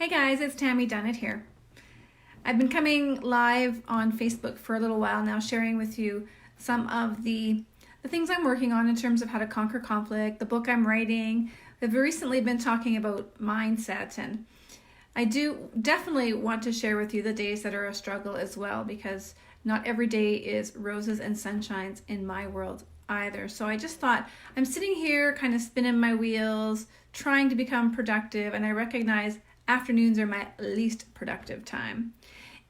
Hey guys, it's Tammy Dunnett here. I've been coming live on Facebook for a little while now, sharing with you some of the things I'm working on in terms of how to conquer conflict, the book I'm writing. I've recently been talking about mindset, and I do definitely want to share with you the days that are a struggle as well, because not every day is roses and sunshines in my world either. So I just thought, I'm sitting here kind of spinning my wheels, trying to become productive, and I recognize afternoons are my least productive time.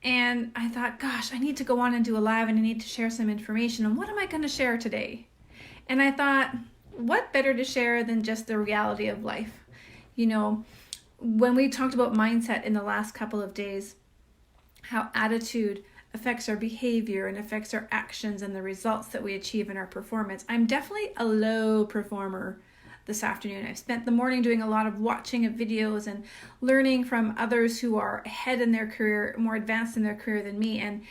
And I thought, gosh, I need to go on and do a live, and I need to share some information. And what am I going to share today? And I thought, what better to share than just the reality of life? You know, when we talked about mindset in the last couple of days, how attitude affects our behavior and affects our actions and the results that we achieve in our performance. I'm definitely a low performer this afternoon. I've spent the morning doing a lot of watching of videos and learning from others who are ahead in their career, more advanced in their career than me. And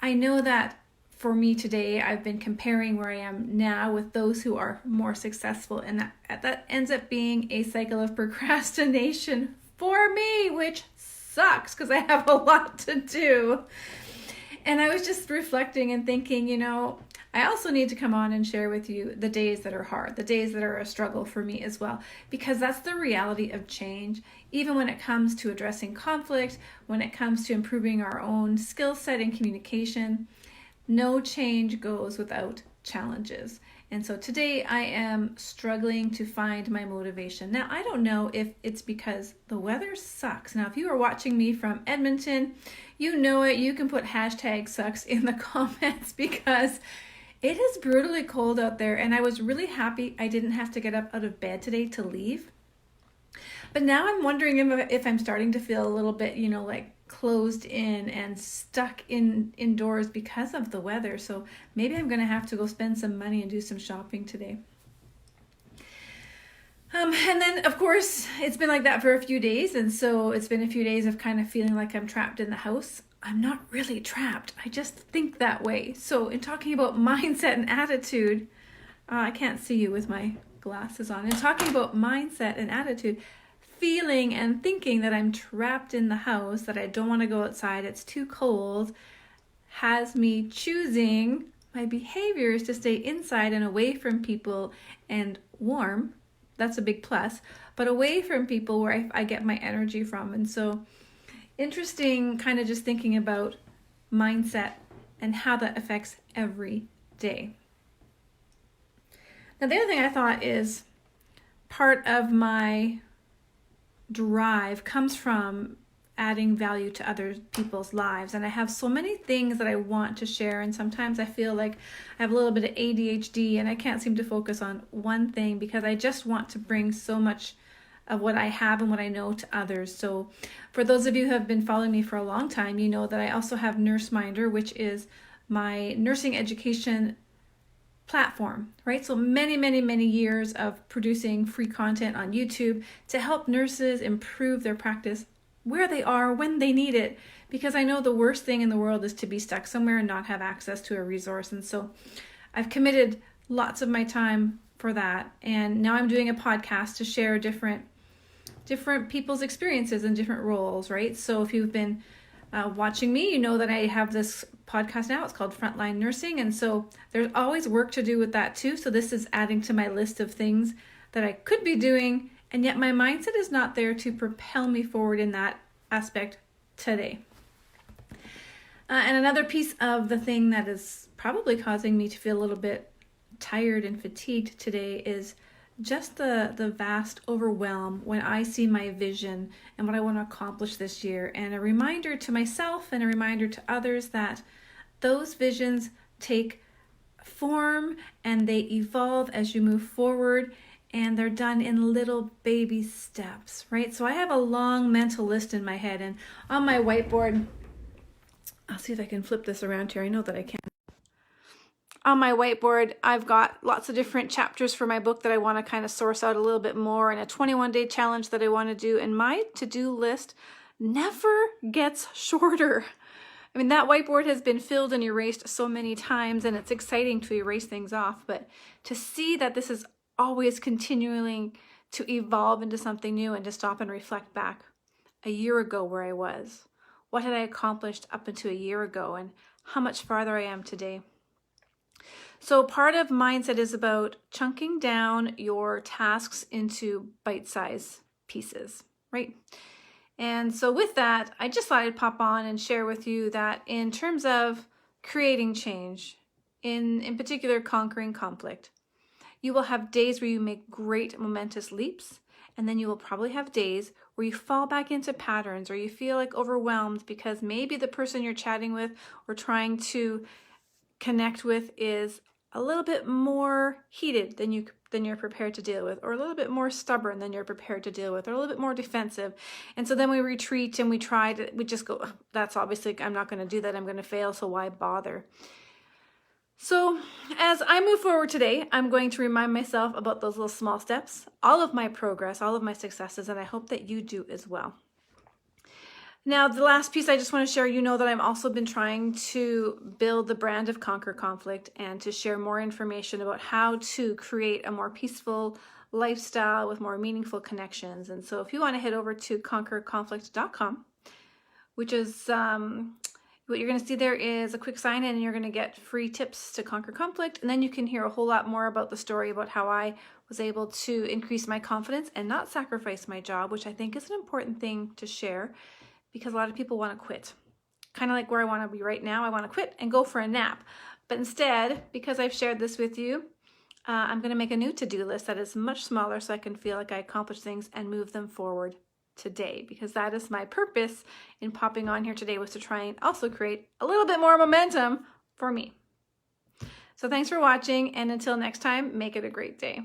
I know that for me today, I've been comparing where I am now with those who are more successful. And that ends up being a cycle of procrastination for me, which sucks because I have a lot to do. And I was just reflecting and thinking, I also need to come on and share with you the days that are hard, the days that are a struggle for me as well, because that's the reality of change. Even when it comes to addressing conflict, when it comes to improving our own skill set in communication, no change goes without challenges. And so today I am struggling to find my motivation. Now, I don't know if it's because the weather sucks. Now, if you are watching me from Edmonton, you know it. You can put #sucks in the comments because it is brutally cold out there, and I was really happy I didn't have to get up out of bed today to leave. But now I'm wondering if I'm starting to feel a little bit, like closed in and stuck indoors because of the weather. So maybe I'm going to have to go spend some money and do some shopping today. And then, of course, it's been like that for a few days. And so it's been a few days of kind of feeling like I'm trapped in the house. I'm not really trapped. I just think that way. So in talking about mindset and attitude, I can't see you with my glasses on. In talking about mindset and attitude, feeling and thinking that I'm trapped in the house, that I don't want to go outside, it's too cold, has me choosing my behaviors to stay inside and away from people and warm. That's a big plus, but away from people where I get my energy from. And so interesting, kind of just thinking about mindset and how that affects every day. Now, the other thing I thought is part of my drive comes from adding value to other people's lives. And I have so many things that I want to share. And sometimes I feel like I have a little bit of ADHD and I can't seem to focus on one thing because I just want to bring so much of what I have and what I know to others. So for those of you who have been following me for a long time, you know that I also have NurseMinder, which is my nursing education platform, right? So many years of producing free content on YouTube to help nurses improve their practice where they are when they need it, because I know the worst thing in the world is to be stuck somewhere and not have access to a resource. And so I've committed lots of my time for that. And now I'm doing a podcast to share different people's experiences and different roles, right? So if you've been watching me, you know that I have this podcast now. It's called Frontline Nursing. And so there's always work to do with that too. So this is adding to my list of things that I could be doing, and yet my mindset is not there to propel me forward in that aspect today. And another piece of the thing that is probably causing me to feel a little bit tired and fatigued today is just the vast overwhelm when I see my vision and what I want to accomplish this year, and a reminder to myself and a reminder to others that those visions take form and they evolve as you move forward, and they're done in little baby steps, right? So I have a long mental list in my head, and on my whiteboard, I'll see if I can flip this around here. I know that I can. On my whiteboard, I've got lots of different chapters for my book that I want to kind of source out a little bit more, and a 21-day challenge that I want to do. And my to-do list never gets shorter. I mean, that whiteboard has been filled and erased so many times, and it's exciting to erase things off. But to see that this is always continuing to evolve into something new and to stop and reflect back, a year ago where I was? What had I accomplished up until a year ago, and how much farther I am today? So part of mindset is about chunking down your tasks into bite-sized pieces, right? And so with that, I just thought I'd pop on and share with you that in terms of creating change, in particular conquering conflict, you will have days where you make great momentous leaps, and then you will probably have days where you fall back into patterns or you feel like overwhelmed because maybe the person you're chatting with or trying to connect with is a little bit more heated than you're prepared to deal with, or a little bit more stubborn than you're prepared to deal with, or a little bit more defensive. And so then we retreat and we just go, "Oh, that's obviously, I'm not going to do that. I'm going to fail. So why bother?" So as I move forward today, I'm going to remind myself about those little small steps, all of my progress, all of my successes, and I hope that you do as well. Now, the last piece I just want to share, you know that I've also been trying to build the brand of Conquer Conflict and to share more information about how to create a more peaceful lifestyle with more meaningful connections. And so if you want to head over to conquerconflict.com, which is what you're going to see there is a quick sign in, and you're going to get free tips to conquer conflict. And then you can hear a whole lot more about the story about how I was able to increase my confidence and not sacrifice my job, which I think is an important thing to share, because a lot of people want to quit. Kind of like where I want to be right now. I want to quit and go for a nap. But instead, because I've shared this with you, I'm going to make a new to-do list that is much smaller so I can feel like I accomplished things and move them forward today, because that is my purpose in popping on here today, was to try and also create a little bit more momentum for me. So thanks for watching, and until next time, make it a great day.